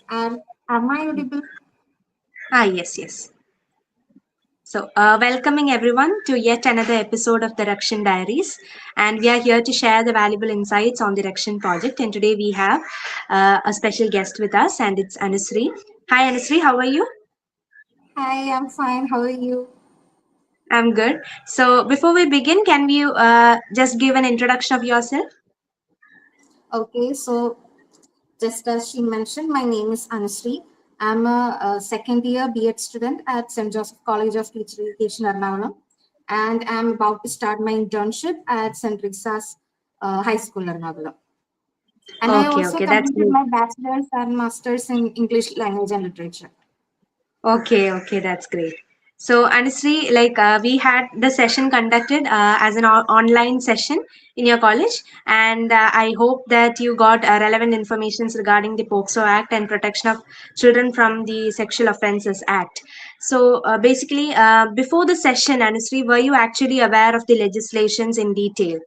And am I audible? Yes. So, welcoming everyone to yet another episode of the Rakshin Diaries. And we are here to share the valuable insights on the Rakshin project. And today we have a special guest with us, and it's Anusri. Hi, Anusri, how are you? Hi, I'm fine. How are you? I'm good. So, before we begin, can you just give an introduction of yourself? Okay, so just as she mentioned, my name is Anusri. I'm a second year B.Ed student at St. Joseph College of Teacher Education, Ernakulam, and I'm about to start my internship at St. Risa's High School, Ernakulam. And I also Okay, that's completed great. my bachelor's and master's in English language and literature. Okay, that's great. So, honestly, we had the session conducted as an online session in your college, and I hope that you got relevant informations regarding the POCSO Act and Protection of Children from the Sexual Offences Act. So, basically, before the session, Anusri, were you actually aware of the legislations in detail?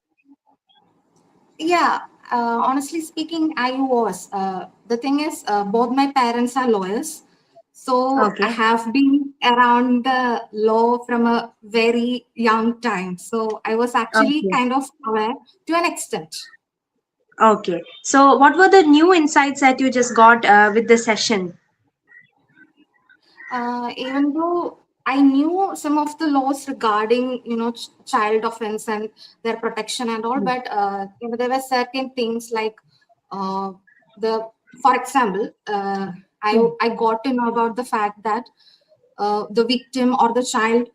Yeah, honestly speaking, I was. The thing is, both my parents are lawyers. So I Okay. have been around the law from a very young time. So I was actually Okay. kind of aware to an extent. Okay. So, what were the new insights that you just got with the session? Even though I knew some of the laws regarding, child offense and their protection and all, but there were certain things like uh, the, for example, I got to know about the fact that the victim or the child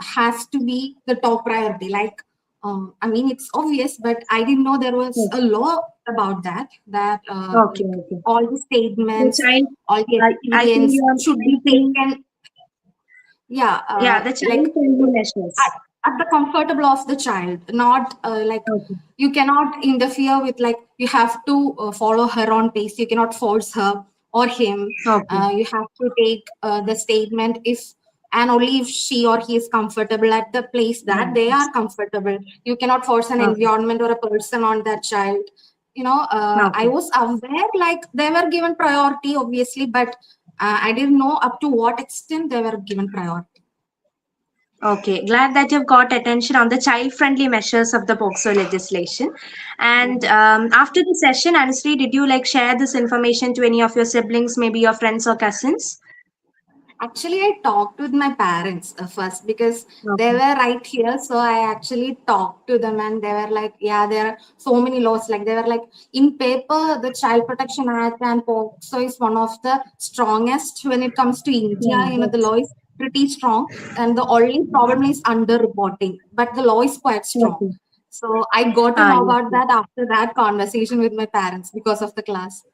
has to be the top priority. Like, I mean, it's obvious, but I didn't know there was Yes. a law about that. That like Okay. all the The statements, child, all the I think experience you are should be mentioning, taken. Yeah, yeah, the like child-friendly measures. at the comfortable of the child, not like Okay. you cannot interfere with, like you have to follow her on pace, you cannot force her or him. Okay. You have to take the statement if and only if she or he is comfortable at the place that they Yes. are comfortable. You cannot force an Okay. environment or a person on that child. I Okay. was aware like they were given priority obviously, but I didn't know up to what extent they were given priority. Okay. Glad that you've got attention on the child-friendly measures of the POCSO legislation. And after the session, honestly, did you like share this information to any of your siblings, maybe your friends or cousins? Actually, I talked with my parents first because they Okay. were right here. So I actually talked to them and they were like, yeah, there are so many laws. Like they were like, in paper, the Child Protection Act and POCSO is one of the strongest when it comes to India. Yeah, The that's law is pretty strong. And the only problem is under-reporting. But the law is quite strong. okay. So I got to know about Yes. that after that conversation with my parents because of the class.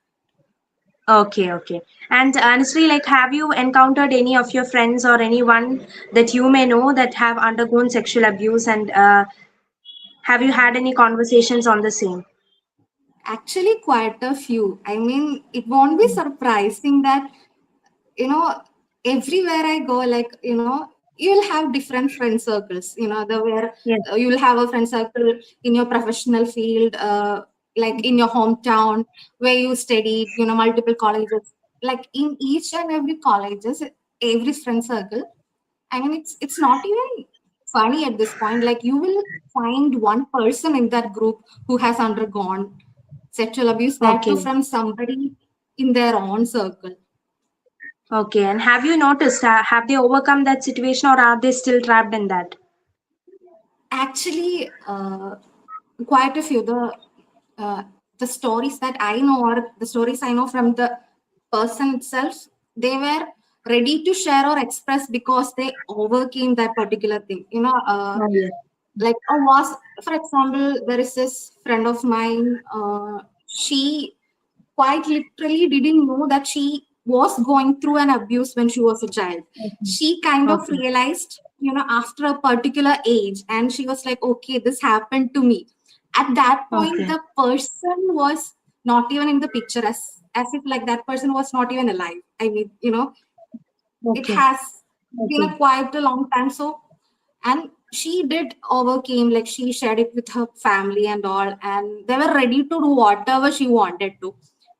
Okay. And honestly, like, have you encountered any of your friends or anyone that you may know that have undergone sexual abuse, and have you had any conversations on the same? Actually, quite a few. I mean, it won't be surprising that, you know, everywhere I go, like, you'll have different friend circles, the where Yes. you'll have a friend circle in your professional field, like in your hometown where you studied, multiple colleges. Like in each and every colleges, every friend circle. I mean, it's not even funny at this point. Like you will find one person in that group who has undergone sexual abuse, that too Okay. from somebody in their own circle. Okay. And have you noticed, have they overcome that situation or are they still trapped in that? Actually, quite a few. Uh, the stories that I know, or the stories I know from the person itself, they were ready to share or express because they overcame that particular thing. Oh, yes. Like was, for example, there is this friend of mine. She quite literally didn't know that she was going through an abuse when she was a child. Okay. She kind of Okay. realized, after a particular age, and she was like, okay, this happened to me. At that point, Okay. the person was not even in the picture, as if like that person was not even alive. I mean, it Okay. has been Okay. a quite a long time. So, and she did overcame, like she shared it with her family and all, and they were ready to do whatever she wanted to.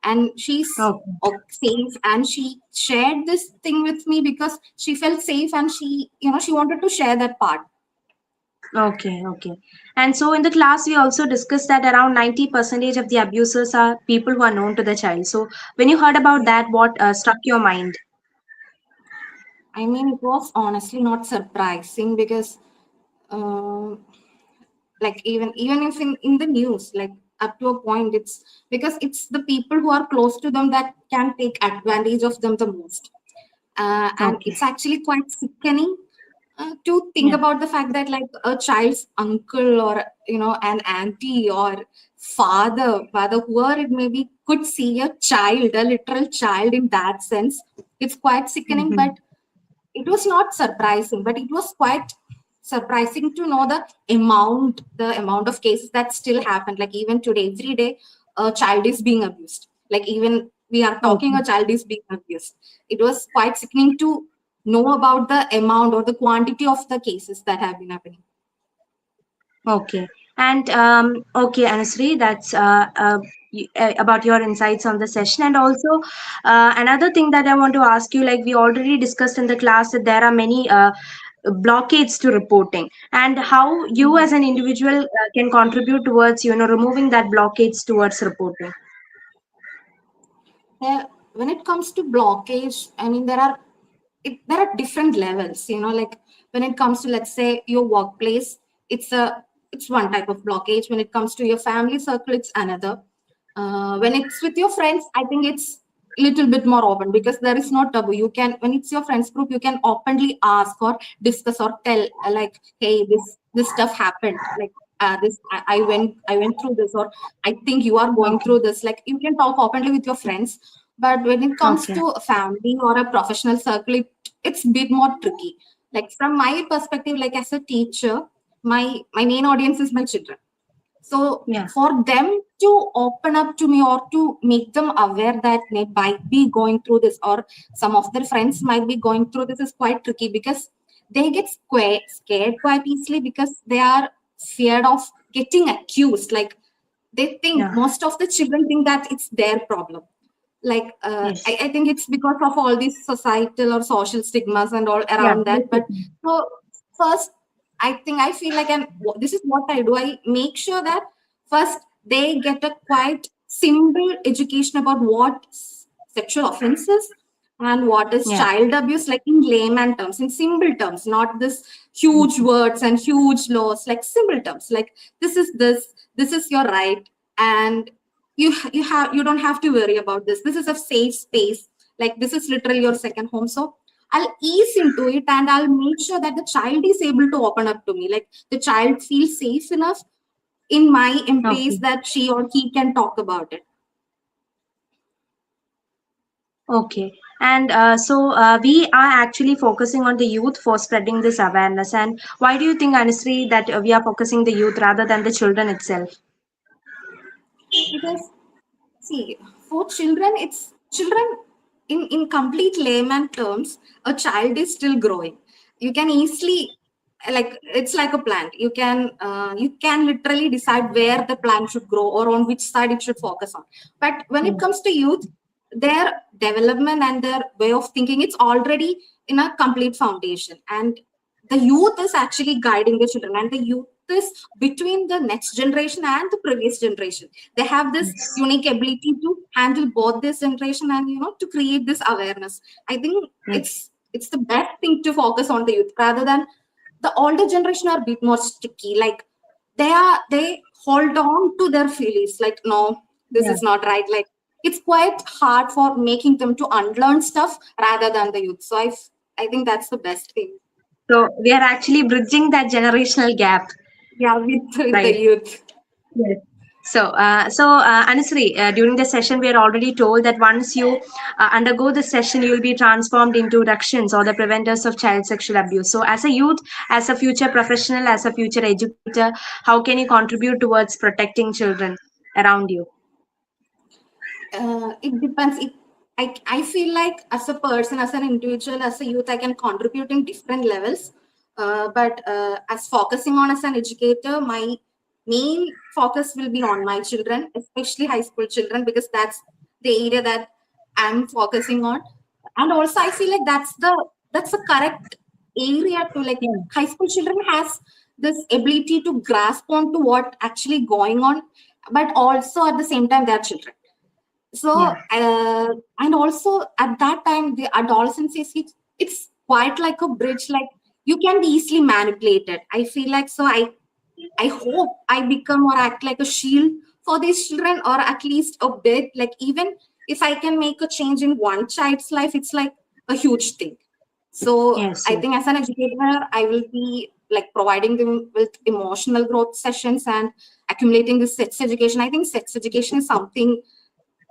and she's Okay. safe, and she shared this thing with me because she felt safe, and she wanted to share that part. Okay, okay. And so in the class, we also discussed that around 90 percentage of the abusers are people who are known to the child. So when you heard about Yeah. that, what struck your mind? I mean, it was honestly not surprising because um like even if in the news, like up to a point, it's because it's the people who are close to them that can take advantage of them the most. And Okay. it's actually quite sickening to think Yeah. about the fact that like a child's uncle, or an auntie, or father, whoever it may be, could see a child, a literal child, in that sense. It's quite sickening, Mm-hmm. but it was not surprising, but it was quite surprising to know the amount of cases that still happen. Like even today, every day, a child is being abused. Like even we are talking, Okay. a child is being abused. It was quite sickening to know about the amount or the quantity of the cases that have been happening. Okay. And okay, Anusri, that's about your insights on the session. And also, another thing that I want to ask you, like we already discussed in the class, that there are many blockades to reporting, and how you Mhm. as an individual can contribute towards, removing that blockades towards reporting. When it comes to blockage, I mean, there are different levels. Like when it comes to, let's say, your workplace, it's one type of blockage. When it comes to your family circle, it's another. When it's with your friends, I think it's a little bit more open because there is no taboo. You can, when it's your friends group, you can openly ask or discuss or tell, like, hey, this stuff happened. Like this, I went through this, or I think you are going Okay. through this. Like you can talk openly with your friends. But when it comes Okay. to a family or a professional circle, it's a bit more tricky. Like from my perspective, like as a teacher, my main audience is my children. So Yeah. for them to open up to me, or to make them aware that they might be going through this, or some of their friends might be going through this, is quite tricky because they get scared quite easily because they are feared of getting accused. Like they think, Yeah. most of the children think that it's their problem. Like Yes. I think it's because of all these societal or social stigmas and all Yeah. around that. But so first, I feel like, and this is what I do, I make sure that first they get a quite simple education about what sexual offenses and what is Yeah. child abuse, like in layman terms, in simple terms, not this huge words and huge laws. Like simple terms, like this is your right, and you don't have to worry about this is a safe space. Like this is literally your second home. So I'll ease into it, and I'll make sure that the child is able to open up to me. Like the child feels safe enough in my embrace Okay. that she or he can talk about it. Okay. And so we are actually focusing on the youth for spreading this awareness. And why do you think, Anusri, that we are focusing the youth rather than the children itself? Because see, for children, it's children in complete layman terms, a child is still growing. You can easily, like it's like a plant. You can literally decide where the plant should grow or on which side it should focus on. But when it Yeah. comes to youth, their development and their way of thinking, it's already in a complete foundation. And the youth is actually guiding the children, and the youth is between the next generation and the previous generation. They have this Yes. unique ability to handle both this generation, and to create this awareness. I think Yes. it's the best thing to focus on the youth rather than the older generation. Are a bit more sticky. Like they hold on to their feelings, like no, this Yeah. is not right. Like it's quite hard for making them to unlearn stuff rather than the youth. So I think that's the best thing. So we are actually bridging that generational gap, Yeah, with the right? youth. Yes. Anusri, during the session, we are already told that once you undergo the session, you will be transformed into Rakshins or the preventers of child sexual abuse. So, as a youth, as a future professional, as a future educator, how can you contribute towards protecting children around you? It depends. I feel like as a person, as an individual, as a youth, I can contribute in different levels. But as focusing on as an educator, my main focus will be on my children, especially high school children, because the area that I'm focusing on. And also I feel like that's the correct area to, like, Yeah. high school children has this ability to grasp onto what actually going on, but also at the same time they're children. Yeah. So and also at that time the adolescence is, it's quite like a bridge, like you can be easily manipulated, I feel like. So I hope I become or act like a shield for these children, or at least a bit. Like, even if I can make a change in one child's life, it's like a huge thing. So Yes. I Yes. think as an educator, I will be like providing them with emotional growth sessions and accumulating this sex education. I think sex education is something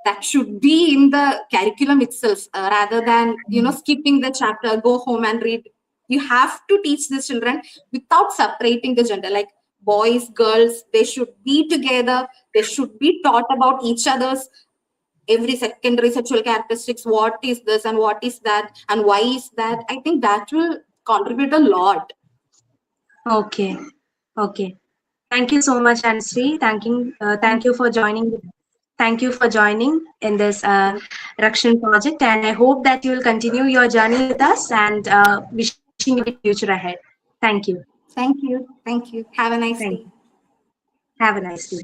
that should be in the curriculum itself, rather than skipping the chapter, go home and read. You have to teach the children without separating the gender, like boys, girls, they should be together, they should be taught about each other's every secondary sexual characteristics, what is this and what is that and why is that. I think that will contribute a lot. Okay. Okay. Thank you so much, Anusri. Thank you for joining. Thank you for joining in this Rakshin project, and I hope that you will continue your journey with us. And wishing you a great future ahead. Thank you. Thank you, thank you, have a nice Thank day. you. Have a nice day.